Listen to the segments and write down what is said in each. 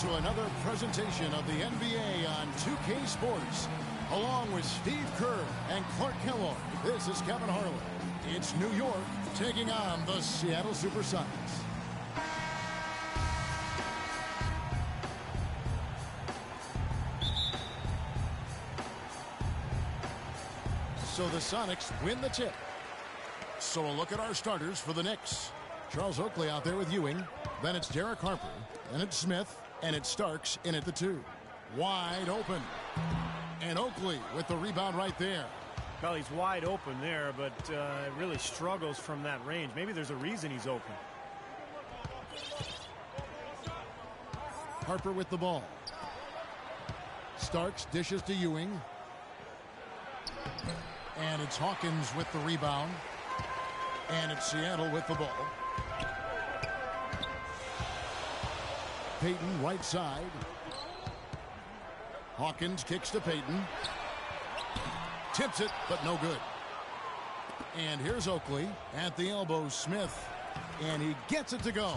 to another presentation of the NBA on 2K Sports. Along with Steve Kerr and Clark Kellogg, this is Kevin Harlan. It's New York taking on the Seattle Supersonics. So the Sonics win the tip. So a look at our starters for the Knicks. Charles Oakley out there with Ewing. Then it's Derek Harper. Then it's Smith. And it's Starks in at the 2. Wide open. And Oakley with the rebound right there. Well, he's wide open there, but really struggles from that range. Maybe there's a reason he's open. Harper with the ball. Starks dishes to Ewing. And it's Hawkins with the rebound. And it's Seattle with the ball. Payton right side. Hawkins kicks to Payton. Tips it, but no good. And here's Oakley at the elbow. Smith. And he gets it to go.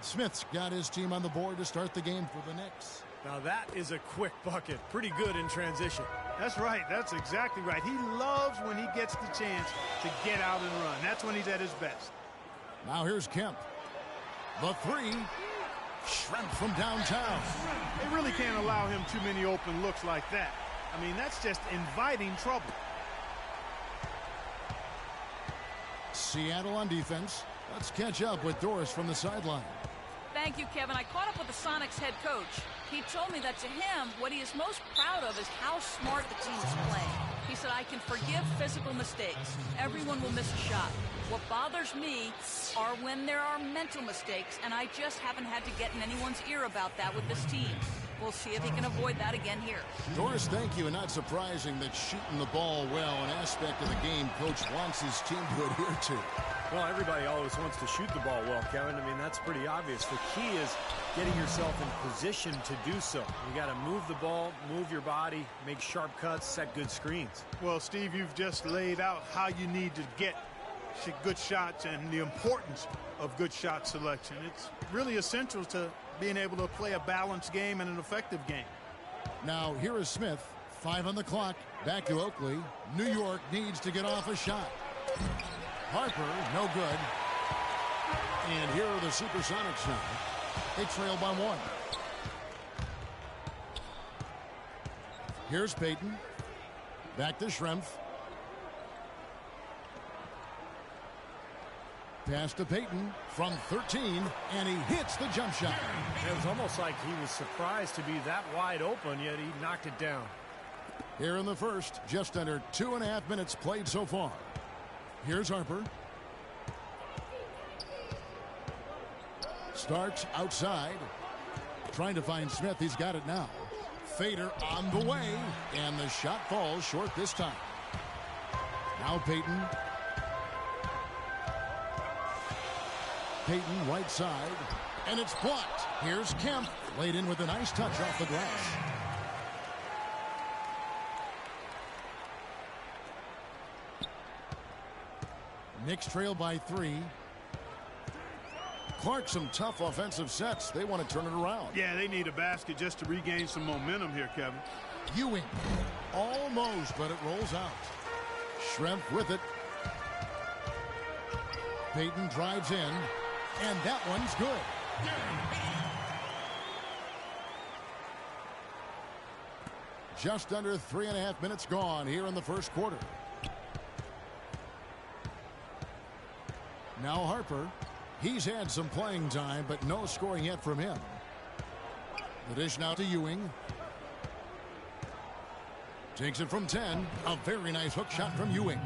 Smith's got his team on the board to start the game for the Knicks. Now that is a quick bucket. Pretty good in transition. That's right. That's exactly right. He loves when he gets the chance to get out and run. That's when he's at his best. Now here's Kemp. The 3. Shrimp from downtown. They really can't allow him too many open looks like that. I mean, that's just inviting trouble. Seattle on defense. Let's catch up with Doris from the sideline. Thank you, Kevin. I caught up with the Sonics head coach. He told me that to him, what he is most proud of is how smart the team is playing. He said, I can forgive physical mistakes. Everyone will miss a shot. What bothers me are when there are mental mistakes, and I just haven't had to get in anyone's ear about that with this team. We'll see if he can avoid that again here. Doris, thank you. And not surprising that shooting the ball well, an aspect of the game Coach wants his team to adhere to. Well, everybody always wants to shoot the ball well, Kevin. I mean, that's pretty obvious. The key is getting yourself in position to do so. You got to move the ball, move your body, make sharp cuts, set good screens. Well, Steve, you've just laid out how you need to get good shots and the importance of good shot selection. It's really essential to being able to play a balanced game and an effective game. Now, here is Smith. 5 on the clock. Back to Oakley. New York needs to get off a shot. Harper, no good. And here are the Supersonics now. They trail by 1. Here's Payton. Back to Schrempf. Pass to Payton from 13, and he hits the jump shot. It was almost like he was surprised to be that wide open, yet he knocked it down. Here in the first, just under 2.5 minutes played so far. Here's Harper. Starks outside. Trying to find Smith. He's got it now. Fader on the way. And the shot falls short this time. Now Payton. Payton right side. And it's blocked. Here's Kemp. Laid in with a nice touch off the glass. Knicks trail by 3. Clark, some tough offensive sets. They want to turn it around. Yeah, they need a basket just to regain some momentum here, Kevin. Ewing. Almost, but it rolls out. Schrempf with it. Payton drives in. And that one's good. Just under 3.5 minutes gone here in the first quarter. Now Harper. He's had some playing time, but no scoring yet from him. The dish now to Ewing. Takes it from 10. A very nice hook shot from Ewing.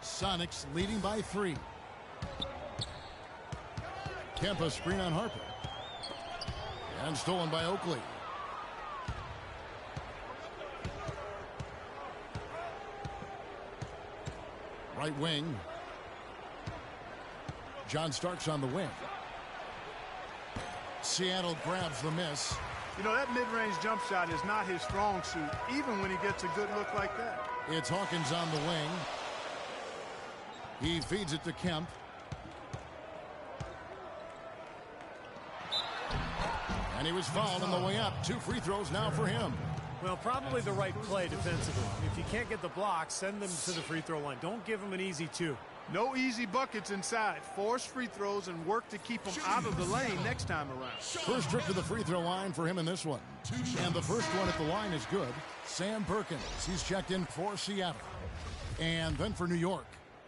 Sonics leading by 3. Kemp screen on Harper. And stolen by Oakley. Right wing. John Starks on the wing. Seattle grabs the miss. You know, that mid-range jump shot is not his strong suit, even when he gets a good look like that. It's Hawkins on the wing. He feeds it to Kemp. And he was fouled on the way up. 2 free throws now for him. Well, probably the right play defensively. If you can't get the block, send them to the free throw line. Don't give them an easy 2. No easy buckets inside. Force free throws and work to keep them out of the lane next time around. First trip to the free throw line for him in this one. And the first one at the line is good. Sam Perkins, he's checked in for Seattle. And then for New York,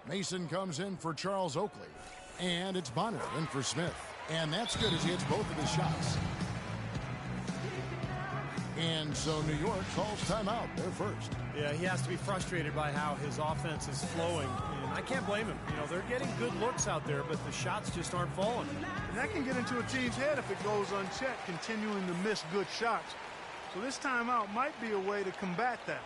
Mason comes in for Charles Oakley. And it's Bonner in for Smith. And that's good as he hits both of his shots. And so New York calls timeout. They're first. Yeah, he has to be frustrated by how his offense is flowing. And I can't blame him. You know, they're getting good looks out there, but the shots just aren't falling. And that can get into a team's head if it goes unchecked, continuing to miss good shots. So this timeout might be a way to combat that.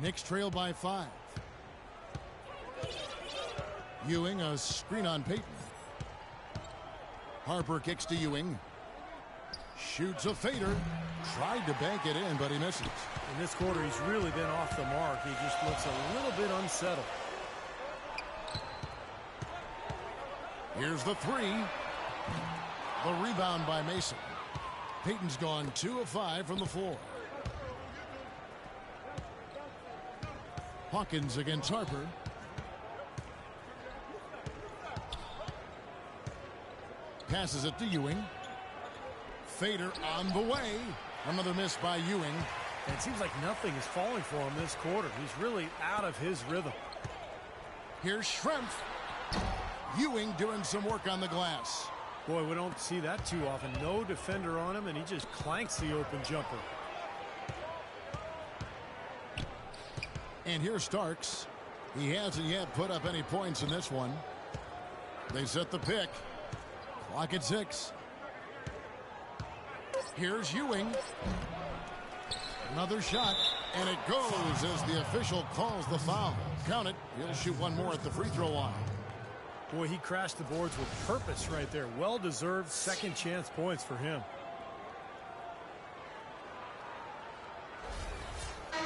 Knicks trail by 5. Ewing, a screen on Payton. Harper kicks to Ewing. Shoots a fader. Tried to bank it in, but he misses. In this quarter, he's really been off the mark. He just looks a little bit unsettled. Here's the 3. The rebound by Mason. Payton's gone 2 of 5 from the floor. Hawkins against Harper. Passes it to Ewing. Fader on the way. Another miss by Ewing. And it seems like nothing is falling for him this quarter. He's really out of his rhythm. Here's Schrempf. Ewing doing some work on the glass. Boy, we don't see that too often. No defender on him, and he just clanks the open jumper. And here's Starks. He hasn't yet put up any points in this one. They set the pick. Clock at 6. Here's Ewing. Another shot, and it goes as the official calls the foul. Count it. He'll shoot one more at the free throw line. Boy, he crashed the boards with purpose right there. Well-deserved second chance points for him.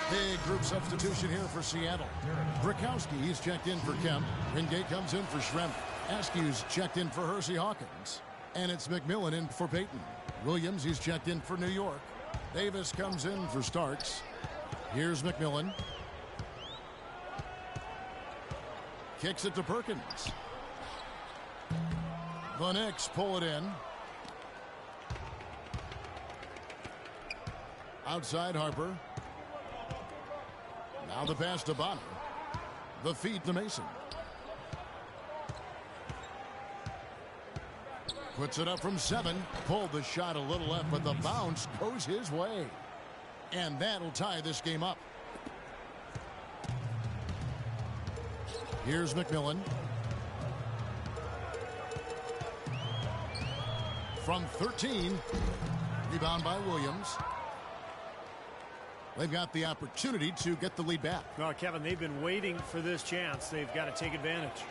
Big group substitution here for Seattle. Brakowski, he's checked in for Kemp. Wingate comes in for Schrempf. Askew's checked in for Hersey Hawkins. And it's McMillan in for Payton. Williams, he's checked in for New York. Davis comes in for Starks. Here's McMillan. Kicks it to Perkins. The Knicks pull it in. Outside Harper. Now the pass to Bonner. The feed to Mason. Puts it up from 7. Pulled the shot a little left, but the bounce goes his way. And that'll tie this game up. Here's McMillan. From 13. Rebound by Williams. They've got the opportunity to get the lead back. No, Kevin, they've been waiting for this chance. They've got to take advantage.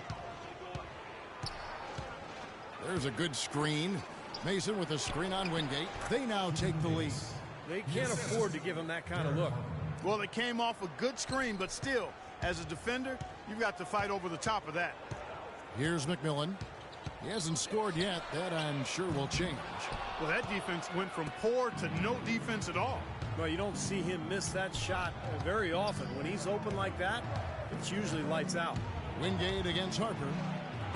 There's a good screen. Mason with a screen on Wingate. They now take the lead. They can't afford to give him that kind of look. Well, it came off a good screen, but still, as a defender, you've got to fight over the top of that. Here's McMillan. He hasn't scored yet. That, I'm sure, will change. Well, that defense went from poor to no defense at all. Well, you don't see him miss that shot very often. When he's open like that, it's usually lights out. Wingate against Harper.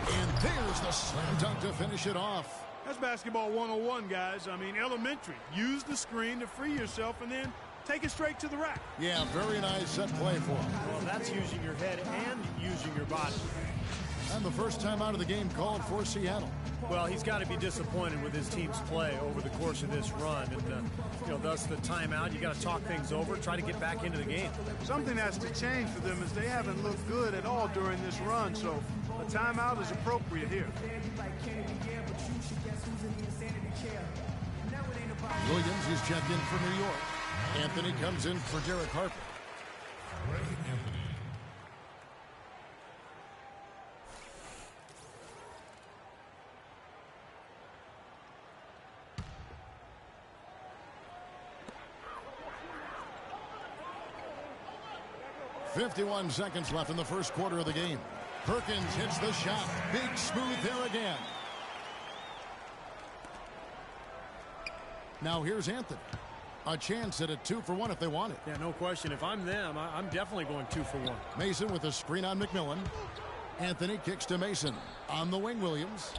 And there's the slam dunk to finish it off. That's basketball 101, guys. I mean, elementary. Use the screen to free yourself and then take it straight to the rack. Yeah, very nice set play for him. Well, that's using your head and using your body. And the first time out of the game called for Seattle. Well, he's got to be disappointed with his team's play over the course of this run. And, thus the timeout. You got to talk things over, try to get back into the game. Something has to change for them as they haven't looked good at all during this run. So a timeout is appropriate here. Williams is checked in for New York. Anthony comes in for Derek Harper. Anthony. .51 seconds left in the first quarter of the game. Perkins hits the shot. Big smooth there again. Now here's Anthony. A chance at a 2-for-1 if they want it. Yeah, no question. If I'm them, I'm definitely going 2-for-1. Mason with a screen on McMillan. Anthony kicks to Mason. On the wing, Williams.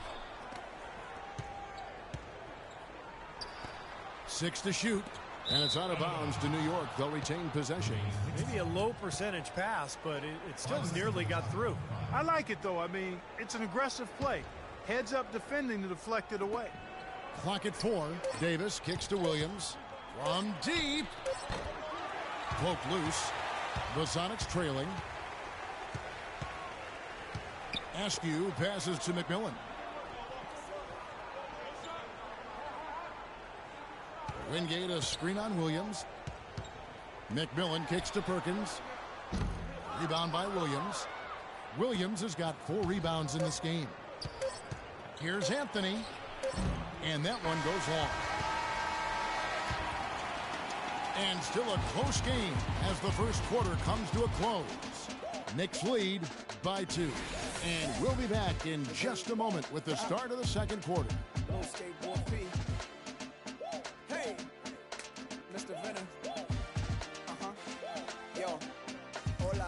6 to shoot. And it's out of bounds to New York. They'll retain possession. Maybe a low percentage pass, but it still nearly got through. I like it, though. I mean, it's an aggressive play. Heads up defending to deflect it away. Clock at 4. Davis kicks to Williams. From deep. Poked loose. The Sonics trailing. Askew passes to McMillan. Wingate a screen on Williams. McMillan kicks to Perkins. Rebound by Williams. Williams has got 4 rebounds in this game. Here's Anthony. And that one goes long. And still a close game as the first quarter comes to a close. Knicks lead by 2. And we'll be back in just a moment with the start of the second quarter. Hey, Mr. Venom. Yo, hola.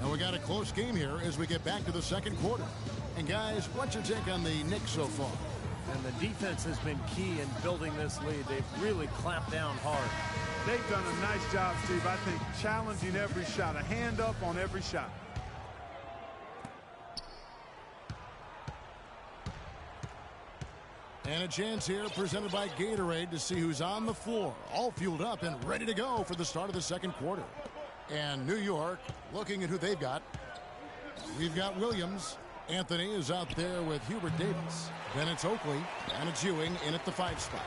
Now we got a close game here as we get back to the second quarter. And guys, what's your take on the Knicks so far? And the defense has been key in building this lead. They've really clamped down hard. They've done a nice job, Steve. I think challenging every shot, a hand up on every shot. And a chance here presented by Gatorade to see who's on the floor. All fueled up and ready to go for the start of the second quarter. And New York looking at who they've got. We've got Williams. Anthony is out there with Hubert Davis. Then it's Oakley, and it's Ewing in at the 5 spot.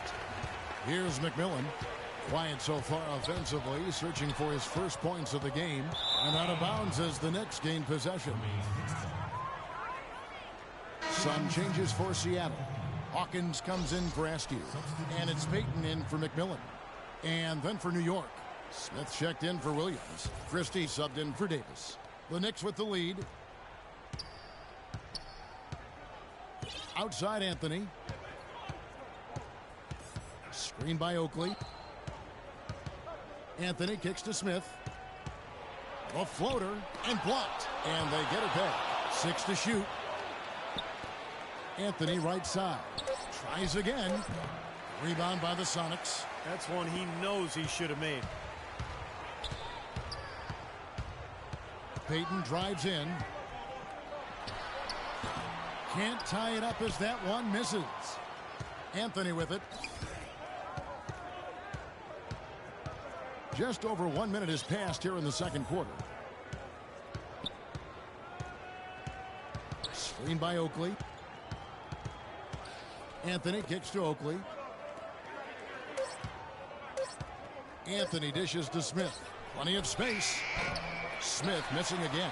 Here's McMillan. Quiet so far offensively, searching for his first points of the game. And out of bounds as the Knicks gain possession. Some changes for Seattle. Hawkins comes in for Askew. And it's Payton in for McMillan. And then for New York, Smith checked in for Williams. Christie subbed in for Davis. The Knicks with the lead. Outside Anthony. Screen by Oakley. Anthony kicks to Smith. A floater and blocked. And they get it back. 6 to shoot. Anthony right side. Tries again. Rebound by the Sonics. That's one he knows he should have made. Payton drives in. Can't tie it up as that one misses. Anthony with it. Just over 1 minute has passed here in the second quarter. Screen by Oakley. Anthony kicks to Oakley. Anthony dishes to Smith. Plenty of space. Smith missing again.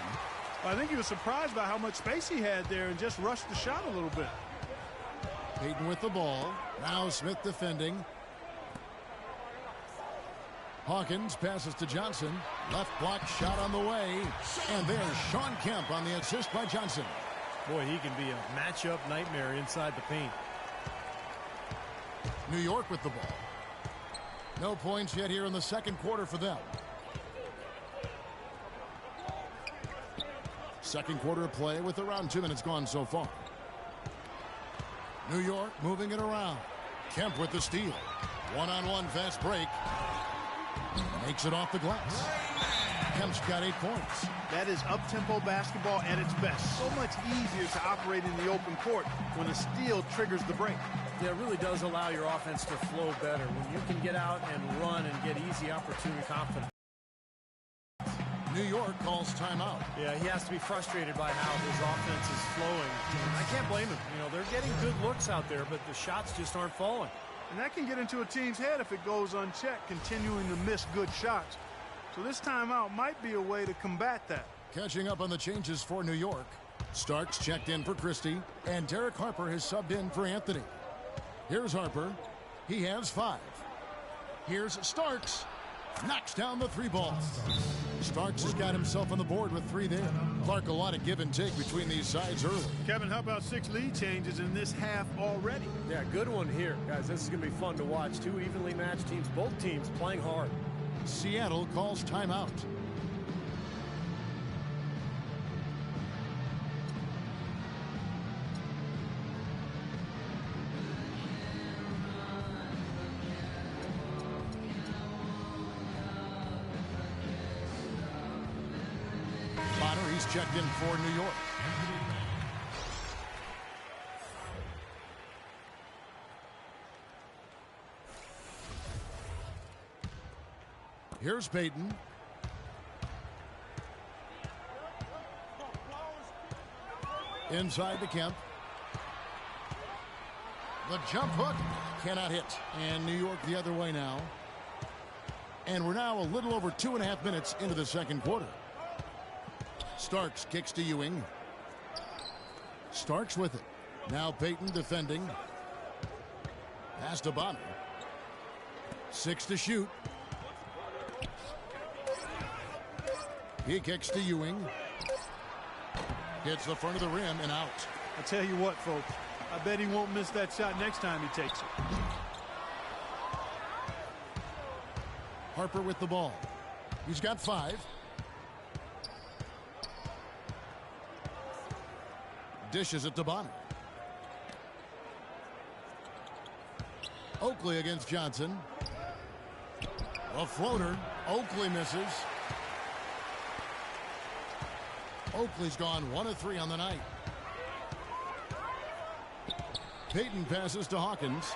I think he was surprised by how much space he had there and just rushed the shot a little bit. Payton with the ball. Now Smith defending. Hawkins passes to Johnson. Left block shot on the way. And there's Sean Kemp on the assist by Johnson. Boy, he can be a matchup nightmare inside the paint. New York with the ball. No points yet here in the second quarter for them. Second quarter of play with around 2 minutes gone so far. New York moving it around. Kemp with the steal. One-on-one fast break. Makes it off the glass. Kemp's got 8 points. That is up-tempo basketball at its best. So much easier to operate in the open court when a steal triggers the break. Yeah, it really does allow your offense to flow better when you can get out and run and get easy opportunity confidence. New York calls timeout. Yeah, he has to be frustrated by how his offense is flowing. I can't blame him. You know, they're getting good looks out there, but the shots just aren't falling. And that can get into a team's head if it goes unchecked, continuing to miss good shots. So this timeout might be a way to combat that. Catching up on the changes for New York. Starks checked in for Christie, and Derek Harper has subbed in for Anthony. Here's Harper. He has 5. Here's Starks. Knocks down the 3 ball. Starks has got himself on the board with 3 there. Clark, a lot of give and take between these sides early. Kevin, how about 6 lead changes in this half already? Yeah, good one here. Guys, this is going to be fun to watch. 2 evenly matched teams, both teams playing hard. Seattle calls timeout. He's checked in for New York. Here's Payton. Inside to Kemp. The jump hook cannot hit. And New York the other way now. And we're now a little over 2.5 minutes into the second quarter. Starks kicks to Ewing. Starks with it. Now Payton defending. Pass to Bonner. 6 to shoot. He kicks to Ewing. Hits the front of the rim and out. I tell you what, folks. I bet he won't miss that shot next time he takes it. Harper with the ball. He's got 5. Dishes it to Bonner. Oakley against Johnson. A floater. Oakley misses. Oakley's gone 1 of 3 on the night. Payton passes to Hawkins.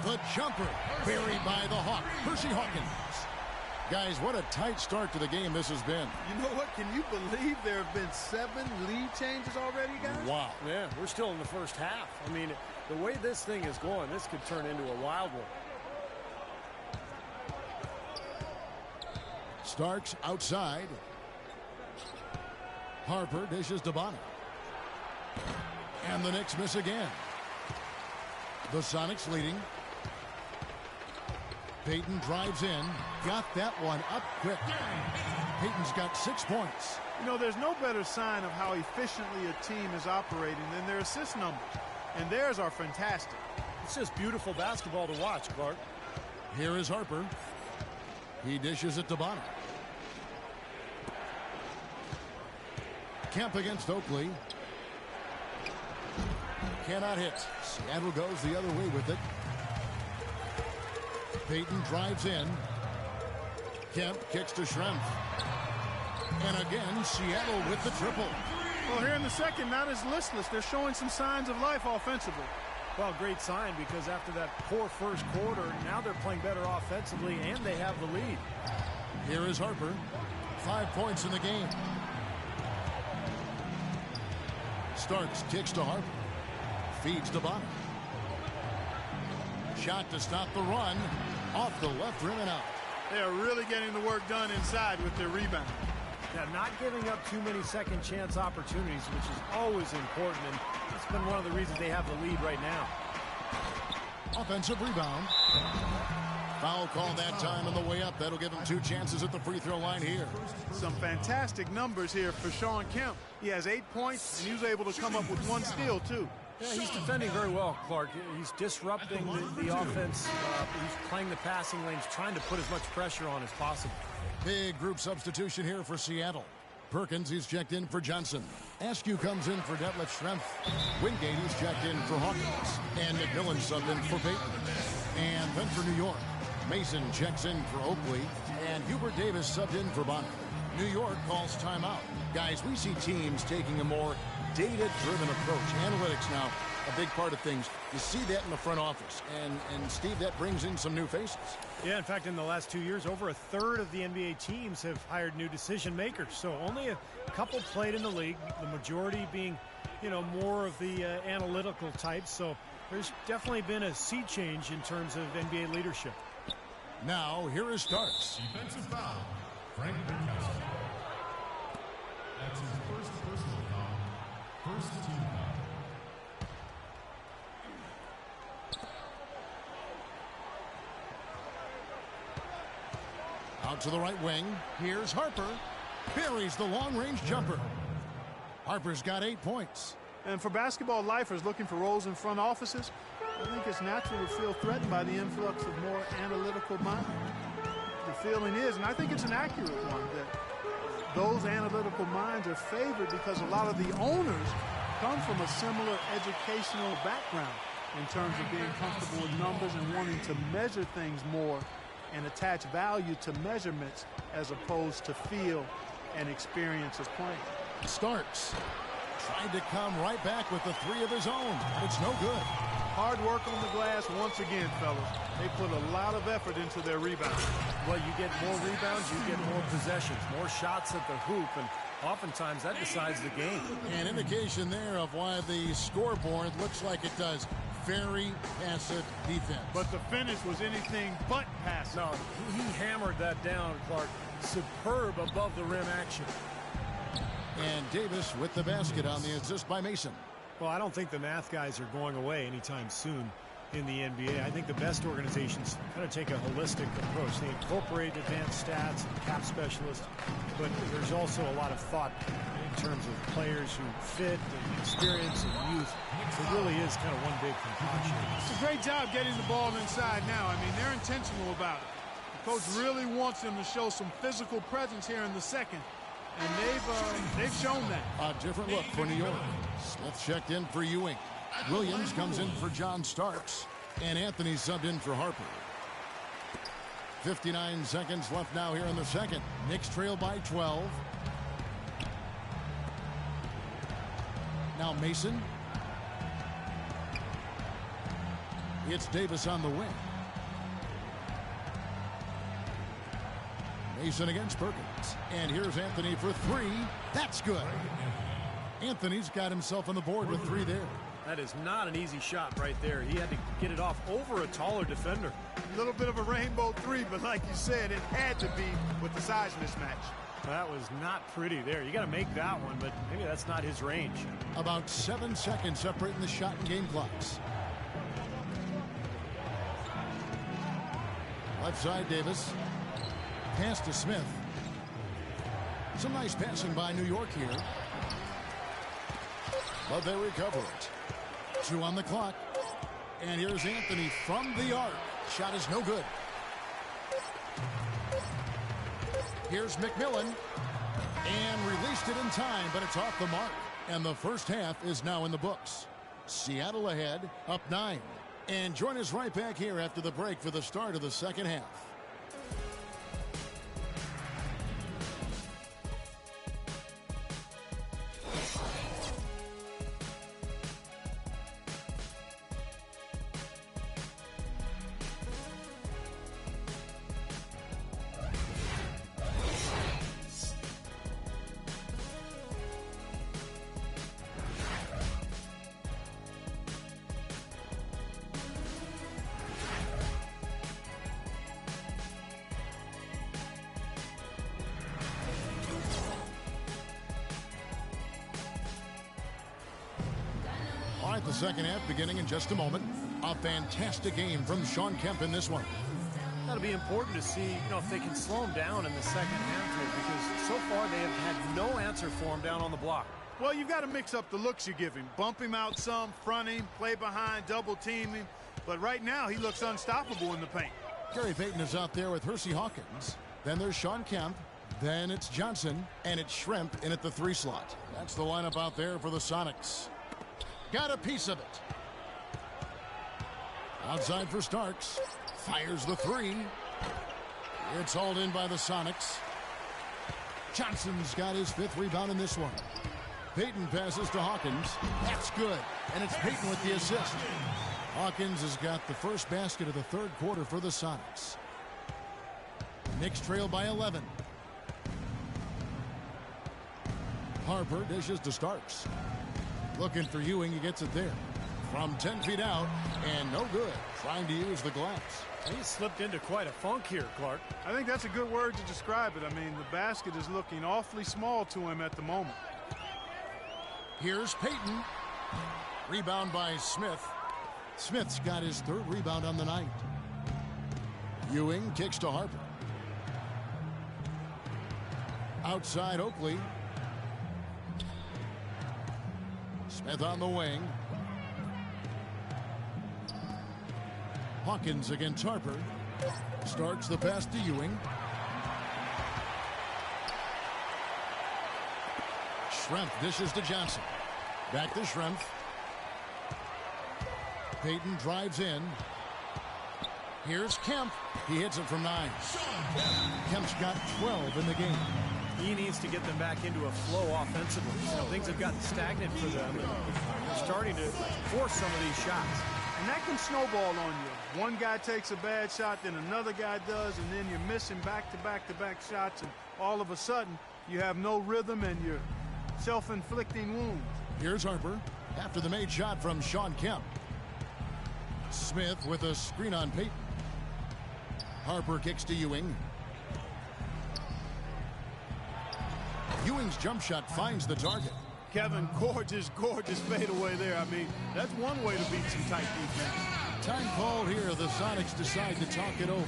The jumper buried by the Hawk. Percy Hawkins. Guys, what a tight start to the game this has been. You know what? Can you believe there have been 7 lead changes already, guys? Wow. Yeah, we're still in the first half. I mean, the way this thing is going, this could turn into a wild one. Starks outside. Harper dishes to Bonner. And the Knicks miss again. The Sonics leading. Payton drives in. Got that one up quick. Payton's got 6 points. You know, there's no better sign of how efficiently a team is operating than their assist numbers. And theirs are fantastic. It's just beautiful basketball to watch, Clark. Here is Harper. He dishes it to Bonner. Kemp against Oakley. Cannot hit. Seattle goes the other way with it. Payton drives in. Kemp kicks to Schrempf. And again, Seattle with the triple. Well, here in the second, not as listless. They're showing some signs of life offensively. Well, great sign, because after that poor first quarter, now they're playing better offensively, and they have the lead. Here is Harper. 5 points in the game. Starks kicks to Harper. Feeds to Bonner. Shot to stop the run. Off the left rim and out. They are really getting the work done inside with their rebound. Yeah, not giving up too many second chance opportunities, which is always important, and it's been one of the reasons they have the lead right now. Offensive rebound. Foul call that time on the way up. That'll give him 2 chances at the free throw line here. Some fantastic numbers here for Shawn Kemp. He has 8 points, and he was able to come up with 1 steal, too. Yeah, he's defending very well, Clark. He's disrupting the offense. He's playing the passing lanes, trying to put as much pressure on as possible. Big group substitution here for Seattle. Perkins is checked in for Johnson. Askew comes in for Detlef Schrempf. Wingate is checked in for Hawkins. And McMillan subbed in for Payton. And then for New York, Mason checks in for Oakley. And Hubert Davis subbed in for Bonner. New York calls timeout. Guys, we see teams taking a more data-driven approach. Analytics now, a big part of things. You see that in the front office. And Steve, that brings in some new faces. Yeah, in fact, in the last 2 years, over a third of the NBA teams have hired new decision makers. So only a couple played in the league, the majority being, more of the analytical types. So there's definitely been a sea change in terms of NBA leadership. Now, here is Starks. Defensive foul, Frank Brinkowski. That's his first personal foul. First team foul. Out to the right wing. Here's Harper. Buries the long-range jumper. Harper's got 8 points. And for basketball lifers looking for roles in front offices, I think it's natural to feel threatened by the influx of more analytical minds. The feeling is, and I think it's an accurate one, that those analytical minds are favored because a lot of the owners come from a similar educational background in terms of being comfortable with numbers and wanting to measure things more and attach value to measurements as opposed to feel and experience of playing. Starks tried to come right back with the 3 of his own, but it's no good. Hard work on the glass once again, fellas. They put a lot of effort into their rebound. Well, you get more rebounds, you get more possessions, more shots at the hoop, and oftentimes that decides the game. An indication there of why the scoreboard looks like it does. Very passive defense. But the finish was anything but passive. No, he hammered that down, Clark. Superb above the rim action. And Davis with the basket on the assist by Mason. Well, I don't think the math guys are going away anytime soon in the NBA. I think the best organizations kind of take a holistic approach. They incorporate advanced stats and cap specialists, but there's also a lot of thought in terms of players who fit and experience and youth. It really is kind of one big concoction. It's a great job getting the ball inside now. I mean, they're intentional about it. The coach really wants them to show some physical presence here in the second, and they've shown that. A different look for New York. Smith checked in for Ewing. Williams comes in for John Starks. And Anthony subbed in for Harper. 59 seconds left now here in the second. Knicks trail by 12. Now Mason. It's Davis on the wing. Mason against Perkins. And here's Anthony for 3. That's good. Anthony's got himself on the board with 3 there. That is not an easy shot right there. He had to get it off over a taller defender. A little bit of a rainbow 3, but like you said, it had to be with the size mismatch. That was not pretty there. You got to make that one, but maybe that's not his range. About 7 seconds separating the shot and game clocks. Left side, Davis. Pass to Smith. Some nice passing by New York here. But they recover it. 2 on the clock. And here's Anthony from the arc. Shot is no good. Here's McMillan. And released it in time, but it's off the mark. And the first half is now in the books. Seattle ahead, up 9. And join us right back here after the break for the start of the second half. The second half beginning in just a moment. A fantastic game from Sean Kemp in this one. That'll be important to see, if they can slow him down in the second half here, because so far they have had no answer for him down on the block. Well, you've got to mix up the looks you give him. Bump him out some, front him, play behind, double team him. But right now, he looks unstoppable in the paint. Gary Payton is out there with Hersey Hawkins. Then there's Sean Kemp. Then it's Johnson. And it's Shrimp in at the 3 slot. That's the lineup out there for the Sonics. Got a piece of it. Outside for Starks. Fires the 3. It's hauled in by the Sonics. Johnson's got his 5th rebound in this one. Payton passes to Hawkins. That's good. And it's Payton with the assist. Hawkins has got the first basket of the third quarter for the Sonics. Knicks trail by 11. Harper dishes to Starks. Looking for Ewing, he gets it there. From 10 feet out, and no good. Trying to use the glass. He slipped into quite a funk here, Clark. I think that's a good word to describe it. I mean, the basket is looking awfully small to him at the moment. Here's Payton. Rebound by Smith. Smith's got his 3rd rebound on the night. Ewing kicks to Harper. Outside Oakley. Smith on the wing. Hawkins against Harper. Starts the pass to Ewing. Schrempf dishes to Johnson. Back to Schrempf. Payton drives in. Here's Kemp. He hits it from 9. Kemp's got 12 in the game. He needs to get them back into a flow offensively. You know, things have gotten stagnant for them. And they're starting to force some of these shots. And that can snowball on you. One guy takes a bad shot, then another guy does, and then you're missing back-to-back-to-back shots, and all of a sudden you have no rhythm and you're self-inflicting wounds. Here's Harper after the made shot from Shawn Kemp. Smith with a screen on Payton. Harper kicks to Ewing. Ewing's jump shot finds the target. Kevin, gorgeous fadeaway there. I mean, that's one way to beat some tight defense. Time called here. The Sonics decide to talk it over.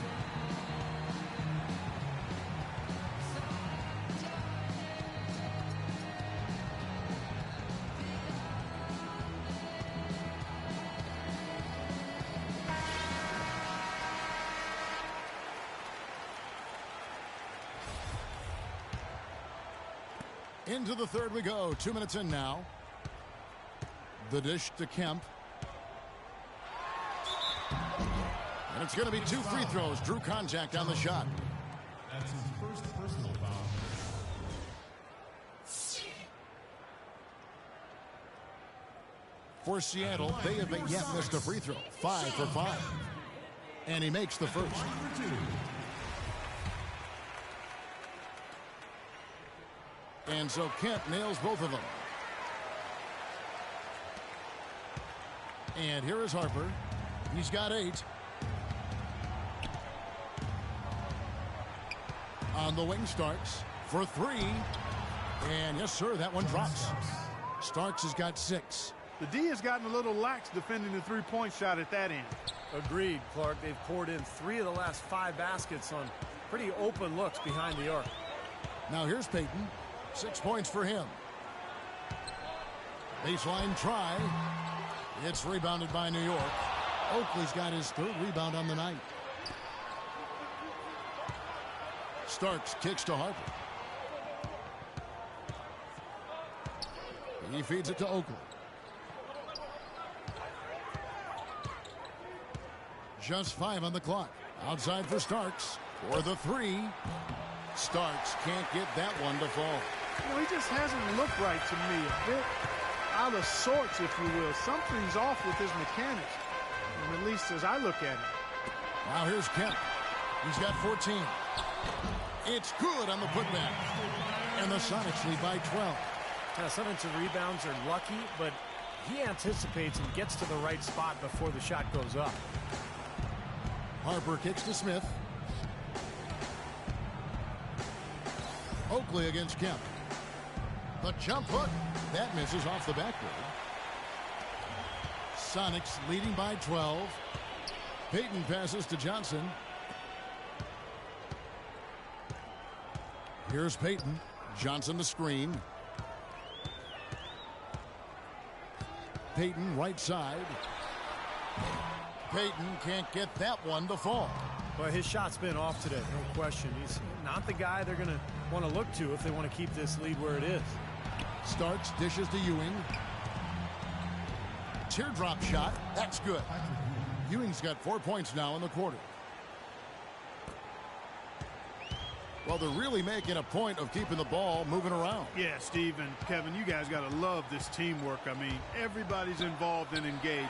Into the third we go. 2 minutes in now. The dish to Kemp. And it's going to be 2 free throws. Drew contact on the shot. That's his first personal foul. For Seattle, they haven't yet missed a free throw. 5 for 5. And he makes the first. And so Kemp nails both of them. And here is Harper. He's got 8. On the wing, Starks for 3. And yes, sir, that one drops. Starks has got 6. The D has gotten a little lax defending the three-point shot at that end. Agreed, Clark. They've poured in 3 of the last 5 baskets on pretty open looks behind the arc. Now here's Payton. 6 points for him. Baseline try. It's rebounded by New York. Oakley's got his 3rd rebound on the night. Starks kicks to Harper. He feeds it to Oakley. Just 5 on the clock. Outside for Starks. For the 3. Starks can't get that one to fall. You know, he just hasn't looked right to me. A bit out of sorts, if you will. Something's off with his mechanics, and at least as I look at it. Now here's Kemp. He's got 14. It's good on the putback. And the Sonics lead by 12. Now, sometimes the rebounds are lucky, but he anticipates and gets to the right spot before the shot goes up. Harper kicks to Smith. Oakley against Kemp. The jump hook. That misses off the backboard. Sonics leading by 12. Payton passes to Johnson. Here's Payton. Johnson the screen. Payton right side. Payton can't get that one to fall. Well, his shot's been off today, no question. He's not the guy they're going to want to look to if they want to keep this lead where it is. Starks dishes to Ewing. Teardrop shot. That's good. Ewing's got 4 points now in the quarter. Well, they're really making a point of keeping the ball moving around. Yeah, Steve and Kevin, you guys got to love this teamwork. I mean, everybody's involved and engaged.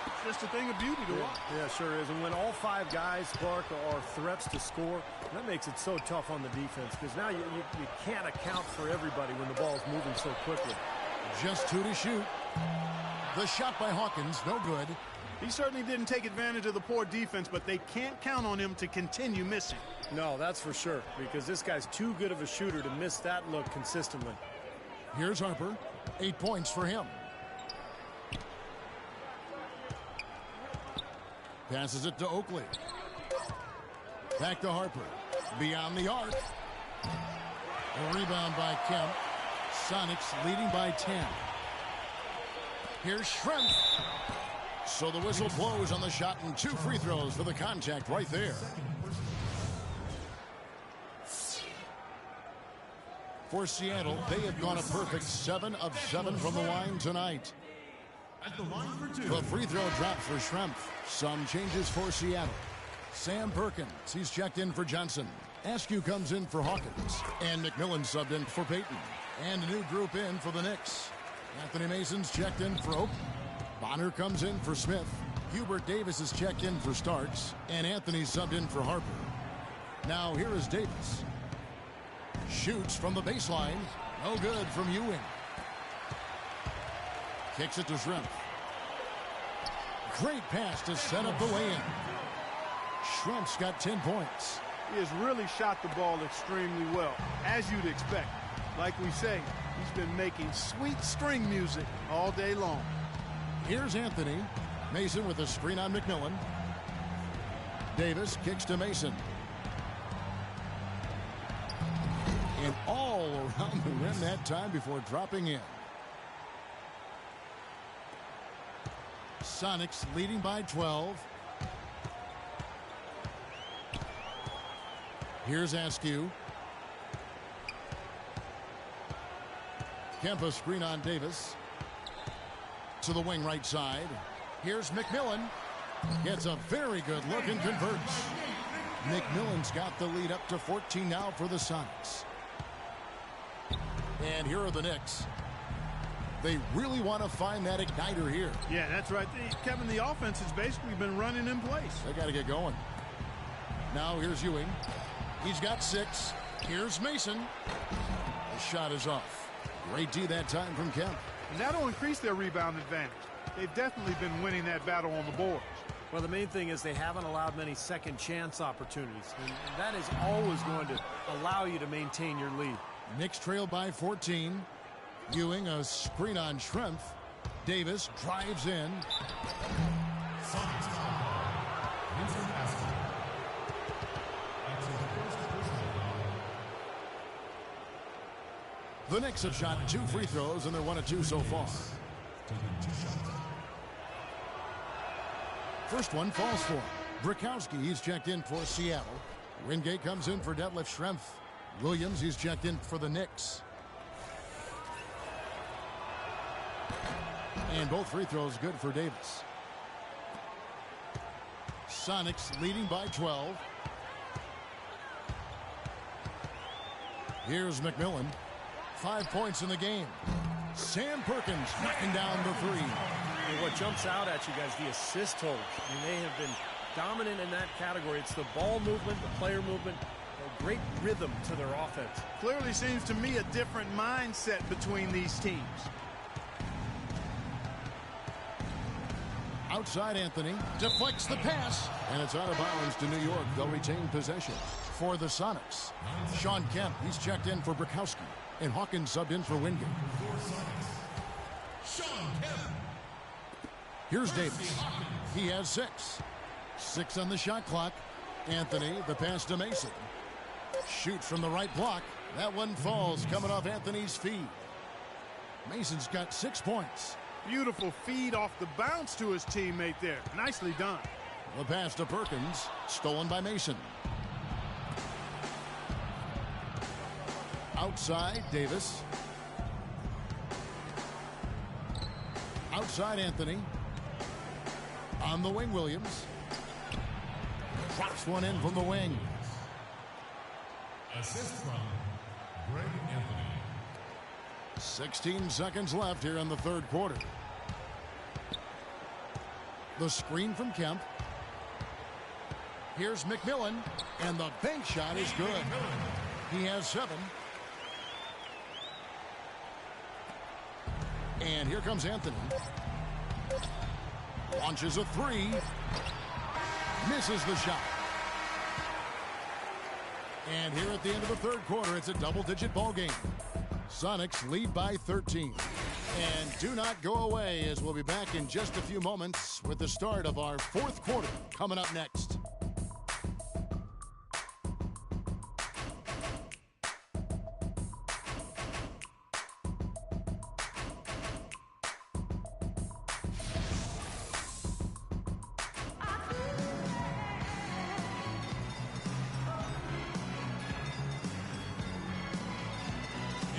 It's just a thing of beauty to watch. Yeah, sure is. And when all 5 guys, Clark, are threats to score, that makes it so tough on the defense because now you can't account for everybody when the ball's moving so quickly. Just 2 to shoot. The shot by Hawkins, no good. He certainly didn't take advantage of the poor defense, but they can't count on him to continue missing. No, that's for sure, because this guy's too good of a shooter to miss that look consistently. Here's Harper. 8 points for him. Passes it to Oakley. Back to Harper. Beyond the arc. A rebound by Kemp. Sonics leading by 10. Here's Schrempf. So the whistle blows on the shot and 2 free throws for the contact right there. For Seattle, they have gone a perfect 7 of 7 from the line tonight. At the line for 2. The free throw drops for Schrempf. Some changes for Seattle. Sam Perkins, he's checked in for Johnson. Askew comes in for Hawkins. And McMillan subbed in for Payton. And a new group in for the Knicks. Anthony Mason's checked in for Oak. Bonner comes in for Smith. Hubert Davis is checked in for Starks. And Anthony subbed in for Harper. Now here is Davis. Shoots from the baseline. No good from Ewing. Kicks it to Schrempf. Great pass to set up the weigh-in. Schrempf's got 10 points. He has really shot the ball extremely well, as you'd expect. Like we say, he's been making sweet string music all day long. Here's Anthony. Mason with a screen on McMillan. Davis kicks to Mason. And all around the rim that time before dropping in. Sonics leading by 12. Here's Askew. Kempa screen on Davis. To the wing right side. Here's McMillan. Gets a very good look and converts. McMillan's got the lead up to 14 now for the Sonics. And here are the Knicks. They really want to find that igniter here. Yeah, that's right. Kevin, the offense has basically been running in place. They got to get going. Now here's Ewing. He's got 6. Here's Mason. The shot is off. Great D that time from Kemp. And that'll increase their rebound advantage. They've definitely been winning that battle on the boards. Well, the main thing is they haven't allowed many second chance opportunities. And that is always going to allow you to maintain your lead. Knicks trail by 14. Ewing a screen on Schrempf. Davis drives in. Sonics foul ball. Vincent Askew. That's his first personal foul. The Knicks have shot 2 free throws and they're 1 of 2 so far. Taking 2 shots. First one falls for him. Brakowski, he's checked in for Seattle. Wingate comes in for Detlef Schrempf. Williams, he's checked in for the Knicks. And both free throws good for Davis. Sonics leading by 12. Here's McMillan. 5 points in the game. Sam Perkins knocking down the 3. And what jumps out at you guys, the assist totals. I mean, they have been dominant in that category. It's the ball movement, the player movement, a great rhythm to their offense. Clearly seems to me a different mindset between these teams. Outside Anthony deflects the pass, and it's out of bounds to New York. They'll retain possession for the Sonics. Sean Kemp, he's checked in for Brakowski, and Hawkins subbed in for Wingate. Sean Kemp. Here's Davis. He has 6. 6 on the shot clock. Anthony, the pass to Mason. Shoots from the right block. That one falls coming off Anthony's feet. Mason's got 6 points. Beautiful feed off the bounce to his teammate there. Nicely done. The pass to Perkins, stolen by Mason. Outside, Davis. Outside, Anthony. On the wing, Williams. Drops one in from the wing. Assist from Greg Anthony. 16 seconds left here in the third quarter. The screen from Kemp. Here's McMillan, and the bank shot is good. He has 7. And here comes Anthony. Launches a 3. Misses the shot. And here at the end of the third quarter, it's a double-digit ball game. Sonics lead by 13. And do not go away, as we'll be back in just a few moments with the start of our fourth quarter coming up next.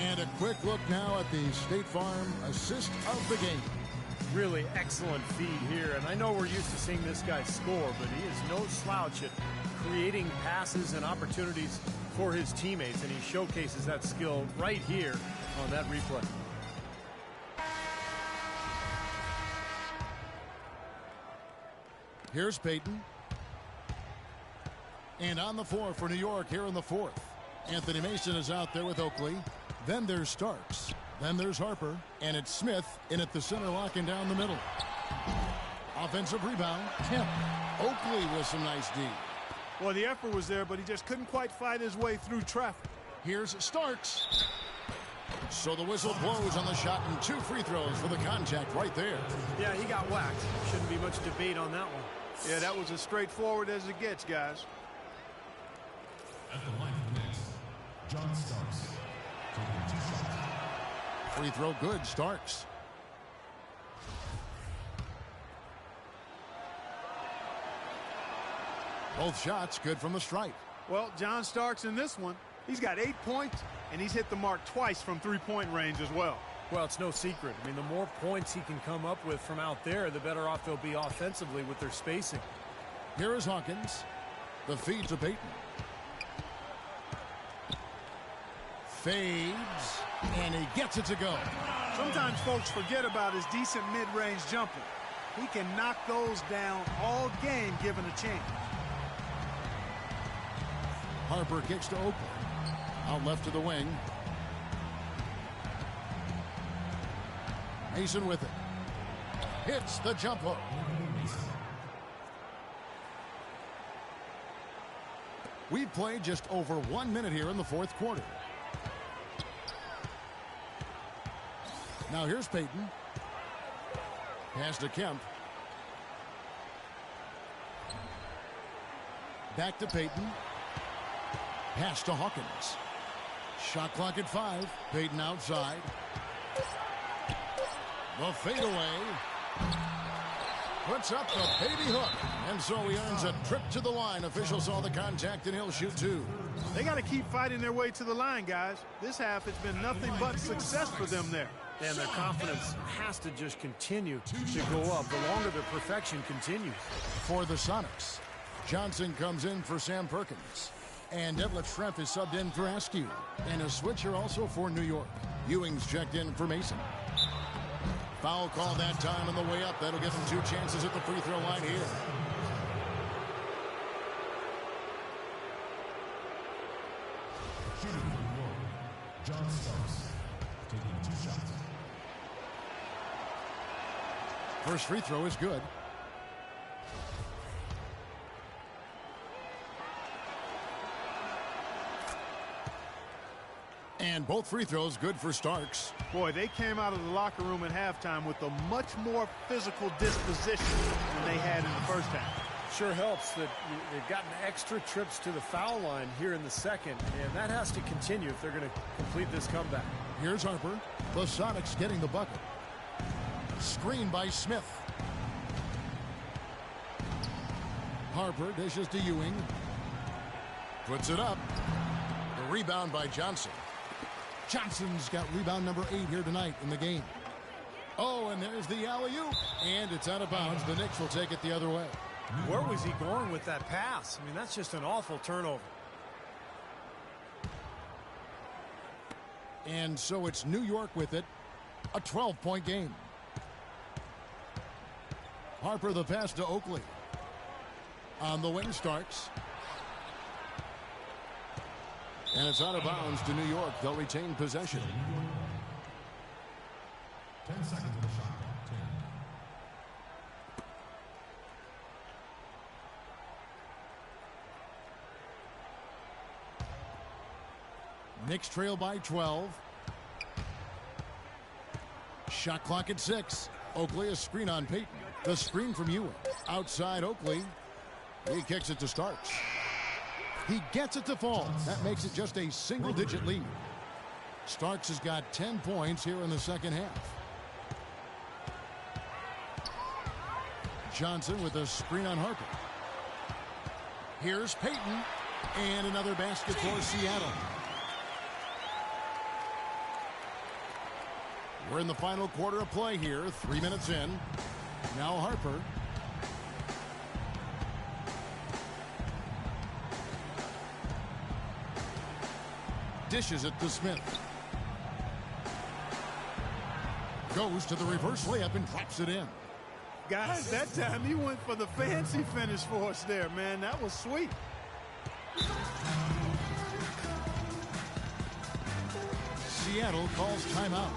And a quick look now at the State Farm assist of the game. Really excellent feed here, and I know we're used to seeing this guy score, but he is no slouch at creating passes and opportunities for his teammates, and he showcases that skill right here on that replay. Here's Payton. And on the floor for New York here in the fourth. Anthony Mason is out there with Oakley. Then there's Starks. Then there's Harper. And it's Smith in at the center, locking down the middle. Offensive rebound. Kemp. Oakley with some nice D. Well, the effort was there, but he just couldn't quite fight his way through traffic. Here's Starks. So the whistle blows on the shot and 2 free throws for the contact right there. Yeah, he got whacked. Shouldn't be much debate on that one. Yeah, that was as straightforward as it gets, guys. At the line for the Knicks, John Starks, taking 2 shots. Free throw good, Starks. Both shots good from the stripe. Well, John Starks in this one, he's got 8 points, and he's hit the mark twice from three-point range as well. Well, it's no secret. I mean, the more points he can come up with from out there, the better off they'll be offensively with their spacing. Here is Hawkins. The feed to Payton. Fades, and he gets it to go. Sometimes folks forget about his decent mid-range jumper. He can knock those down all game given a chance. Harper kicks to Oakley. Out left to the wing. Mason with it. Hits the jump hook. We've played just over 1 minute here in the fourth quarter. Now here's Payton. Pass to Kemp. Back to Payton. Pass to Hawkins. Shot clock at 5. Payton outside. The fadeaway. Puts up the baby hook. And so he earns a trip to the line. Officials saw the contact and he'll shoot 2. They got to keep fighting their way to the line, guys. This half has been nothing but success for them there. And their confidence has to just continue to go up the longer their perfection continues. For the Sonics, Johnson comes in for Sam Perkins. And Detlef Schrempf is subbed in for Askew. And a switcher also for New York. Ewing's checked in for Mason. Foul call that time on the way up. That'll give them 2 chances at the free throw line here. Shooting for New York, John Starks, taking 2 shots. First free throw is good. And both free throws good for Starks. Boy, they came out of the locker room at halftime with a much more physical disposition than they had in the first half. Sure helps that they've gotten extra trips to the foul line here in the second, and that has to continue if they're going to complete this comeback. Here's Harper. The Sonics getting the bucket. Screen by Smith. Harper dishes to Ewing. Puts it up. The rebound by Johnson. Johnson's got rebound number 8 here tonight in the game. Oh, and there's the alley-oop. And it's out of bounds. The Knicks will take it the other way. Where was he going with that pass? I mean, that's just an awful turnover. And so it's New York with it. A 12-point game. Harper the pass to Oakley. On the wing, Starks. And it's out of bounds to New York. They'll retain possession. 10 seconds on the shot clock. 10. Knicks trail by 12. Shot clock at 6. Oakley a screen on Payton. The screen from Ewing. Outside Oakley. He kicks it to Starks. He gets it to fall. That makes it just a single-digit lead. Starks has got 10 points here in the second half. Johnson with a screen on Harper. Here's Payton. And another basket for Seattle. We're in the final quarter of play here, 3 minutes in. Now Harper. Dishes it to Smith. Goes to the reverse layup and drops it in. Guys, that time he went for the fancy finish for us there, man. That was sweet. Seattle calls timeout.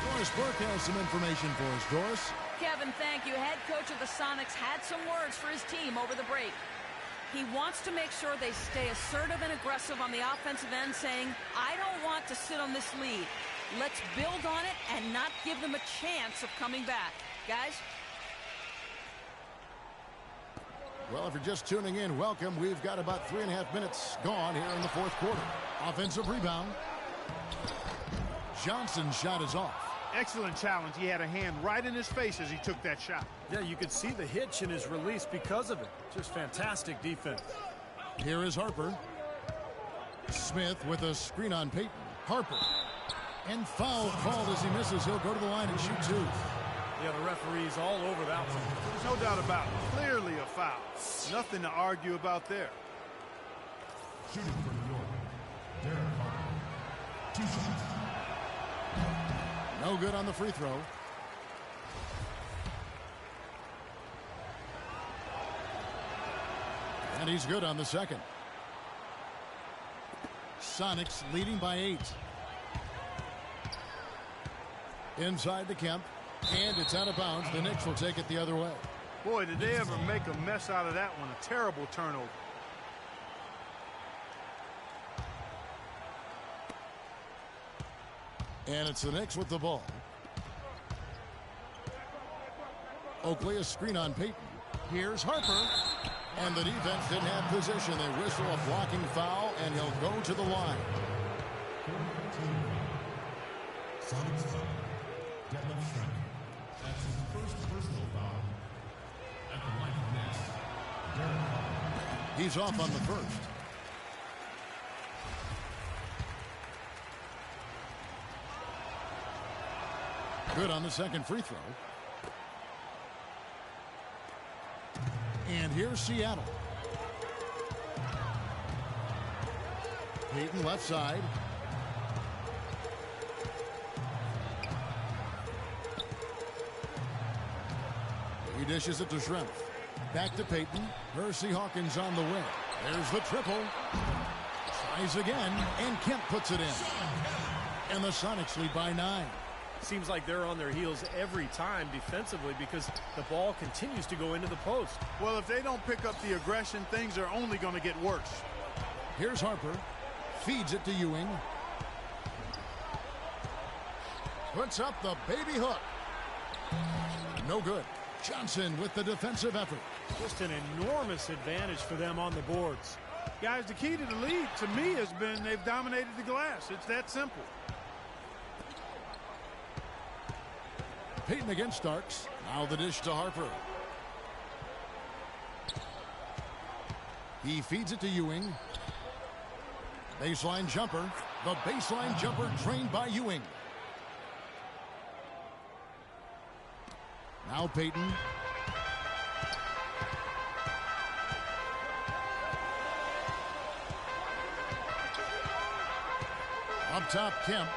Doris Burke has some information for us. Doris? Kevin, thank you. Head coach of the Sonics had some words for his team over the break. He wants to make sure they stay assertive and aggressive on the offensive end, saying, I don't want to sit on this lead. Let's build on it and not give them a chance of coming back. Guys? Well, if you're just tuning in, welcome. We've got about 3.5 minutes gone here in the fourth quarter. Offensive rebound. Johnson's shot is off. Excellent challenge. He had a hand right in his face as he took that shot. Yeah, you could see the hitch in his release because of it. Just fantastic defense. Here is Harper. Smith with a screen on Payton. Harper. And foul called as he misses. He'll go to the line and shoot two. Yeah, the referee's all over that one. There's no doubt about it. Clearly a foul. Nothing to argue about there. Shooting for New York, Derek Harper. 2 shots. No good on the free throw. And he's good on the second. Sonics leading by 8. Inside to Kemp. And it's out of bounds. The Knicks will take it the other way. Boy, did they ever make a mess out of that one. A terrible turnover. And it's the Knicks with the ball. Oakley, a screen on Payton. Here's Harper. And the defense didn't have position. They whistle a blocking foul, and he'll go to the line. Sonics foul. Deadlift strike. That's his first personal foul. At the line of next, Derek Harper. He's off on the first. Good on the second free throw. And here's Seattle. Payton left side. He dishes it to Shrimp. Back to Payton. Hersey Hawkins on the wing. There's the triple. Tries again, and Kemp puts it in. And the Sonics lead by 9. Seems like they're on their heels every time defensively because the ball continues to go into the post. Well, if they don't pick up the aggression, things are only going to get worse. Here's Harper. Feeds it to Ewing. Puts up the baby hook. No good. Johnson with the defensive effort. Just an enormous advantage for them on the boards. Guys, the key to the lead, to me, has been they've dominated the glass. It's that simple. Payton against Starks. Now the dish to Harper. He feeds it to Ewing. Baseline jumper. The baseline jumper trained by Ewing. Now Payton. Up top, Kemp.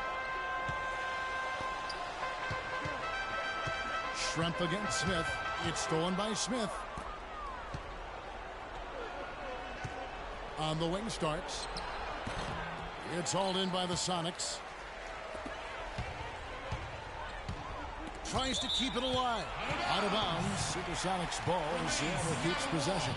Shrimp against Smith. It's stolen by Smith. On the wing, Starks. It's hauled in by the Sonics. Tries to keep it alive. Out of bounds. Supersonics ball, and Seattle keeps possession.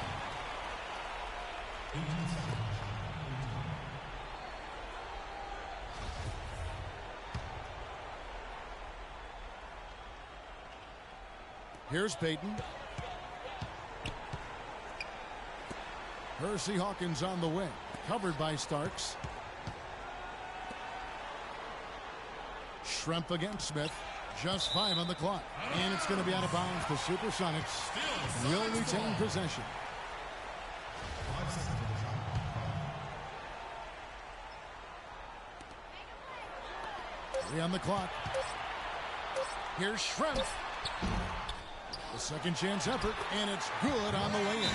Here's Payton. Hersey Hawkins on the wing. Covered by Starks. Shrimp against Smith. Just 5 on the clock. And it's going to be out of bounds. The Supersonics will retain possession. 5 seconds on the shot. 3 on the clock. Here's Schrempf. The second chance effort, and it's good on the way in.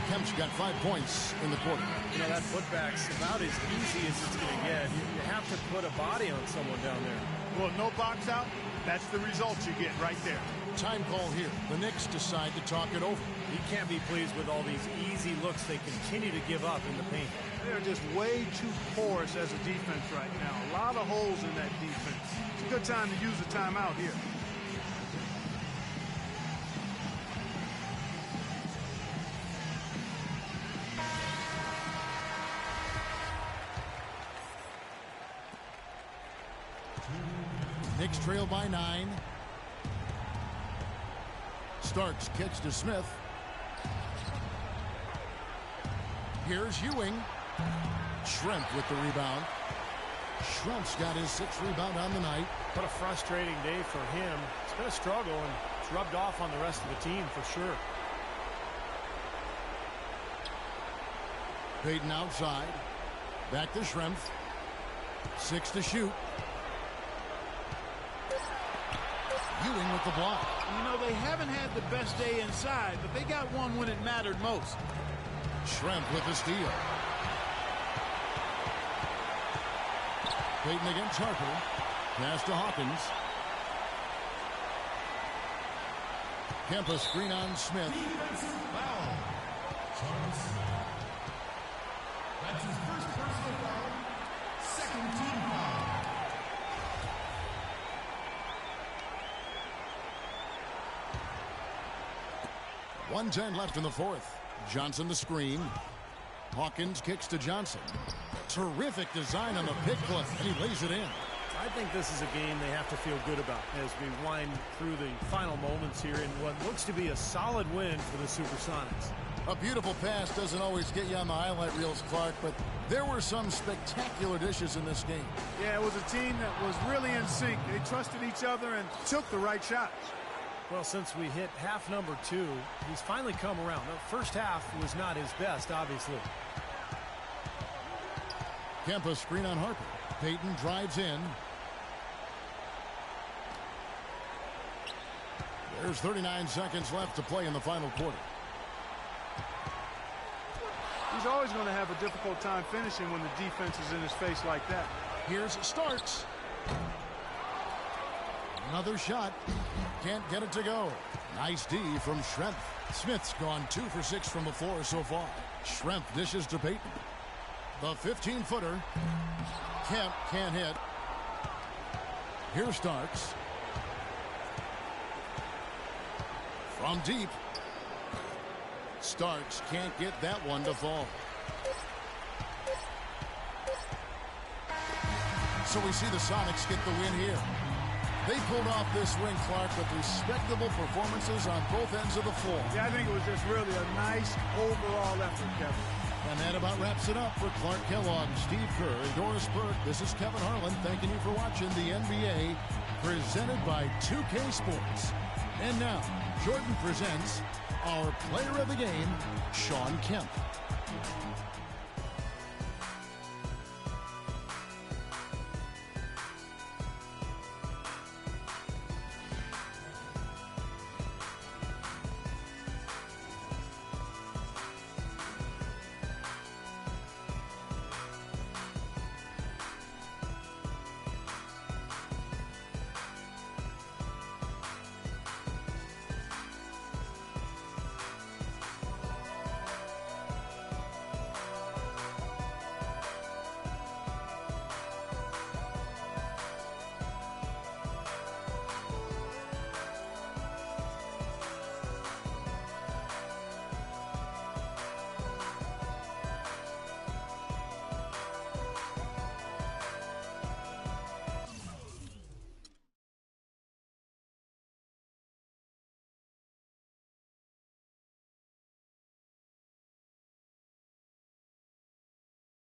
Kemp's got 5 points in the quarter. You know, that putback's about as easy as it's going to get. You have to put a body on someone down there. Well, no box out. That's the result you get right there. Time call here. The Knicks decide to talk it over. He can't be pleased with all these easy looks they continue to give up in the paint. They're just way too porous as a defense right now. A lot of holes in that defense. It's a good time to use a timeout here. Knicks trail by 9. Starks kicks to Smith. Here's Ewing. Schrempf with the rebound. Schrempf's got his 6th rebound on the night. What a frustrating day for him. It's been a struggle, and it's rubbed off on the rest of the team for sure. Payton outside. Back to Schrempf. 6 to shoot. Ewing with the block. You know, they haven't had the best day inside, but they got one when it mattered most. Schrempf with the steal. Payton against Harper. Pass to Hawkins. Kemp screen on Smith. Defensive foul. Charles Smith. That's his first personal foul. Second team foul. 1:10 left in the 4th. Johnson the screen. Hawkins kicks to Johnson. Terrific design on the pick clip, and he lays it in. I think this is a game they have to feel good about as we wind through the final moments here in what looks to be a solid win for the Supersonics. A beautiful pass doesn't always get you on the highlight reels, Clark, but there were some spectacular dishes in this game. Yeah, it was a team that was really in sync. They trusted each other and took the right shots. Well, since we hit half number 2, he's finally come around. The first half was not his best, obviously. Kemp screen on Harper. Payton drives in. There's 39 seconds left to play in the final quarter. He's always going to have a difficult time finishing when the defense is in his face like that. Here's Starks. Another shot. Can't get it to go. Nice D from Schrempf. Smith's gone 2 for 6 from the floor so far. Schrempf dishes to Payton. The 15-footer. Kemp can't hit. Here's Starks. From deep. Starks can't get that one to fall. So we see the Sonics get the win here. They pulled off this win, Clark, with respectable performances on both ends of the floor. Yeah, I think it was just really a nice overall effort, Kevin. And that about wraps it up for Clark Kellogg, Steve Kerr, and Doris Burke. This is Kevin Harlan thanking you for watching the NBA presented by 2K Sports. And now, Jordan presents our player of the game, Shawn Kemp.